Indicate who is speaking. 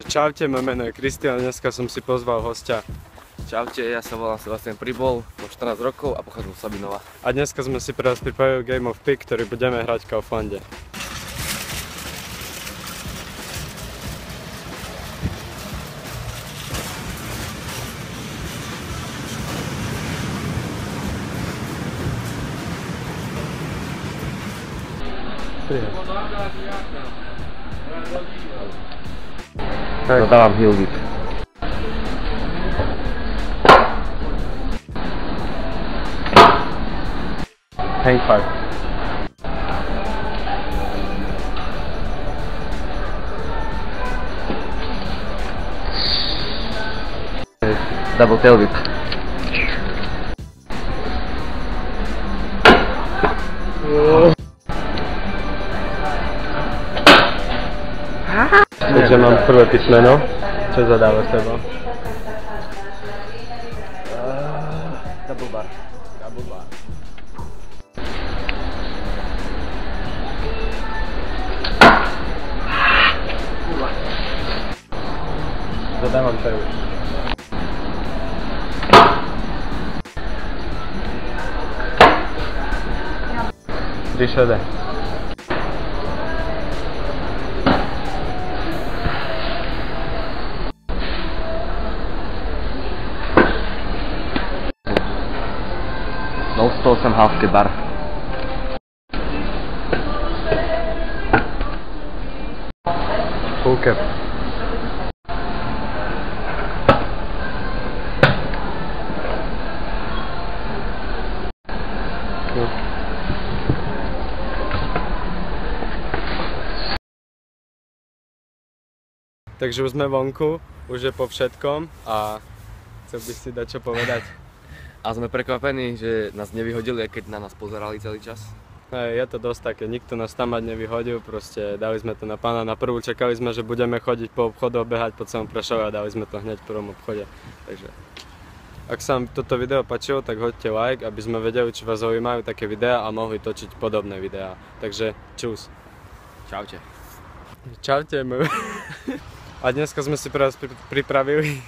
Speaker 1: Čaute, moje meno je Kristián, dneska som si pozval hostia.
Speaker 2: Čaute, ja sa volám Sebastian Pribol, mám 14 rokov a pochádzam z Sabinova.
Speaker 1: A dneska sme si pre vás pripravili Game of Pick, ktorý budeme hrať v Kauflande.
Speaker 2: Dodávam heel whip.
Speaker 1: Hang five.
Speaker 2: Double tail whip.
Speaker 1: Takže mám prvé písmeno. Čo zadáva teba?
Speaker 2: Double bar.
Speaker 1: Double bar. Zadávam tail. Tři šedé.
Speaker 2: Dostal jsem halfky bar.
Speaker 1: Full cap. Takže už sme vonku, už je po všetkom a chcel by si dať čo povedať.
Speaker 2: A sme prekvapení, že nás nevyhodili, aj keď na nás pozerali celý čas.
Speaker 1: Hej, je to dosť také, nikto nás tam mať nevyhodil, proste dali sme to na pána na prvú, čakali sme, že budeme chodiť po obchodoch, behať po celom Prešove a dali sme to hneď v prvom obchode. Takže ak sa vám toto video páčilo, tak hoďte like, aby sme vedeli, či vás zaujímajú také videá a mohli točiť podobné videá. Takže čus.
Speaker 2: Čaute.
Speaker 1: Čaute. A dneska sme si pre vás pripravili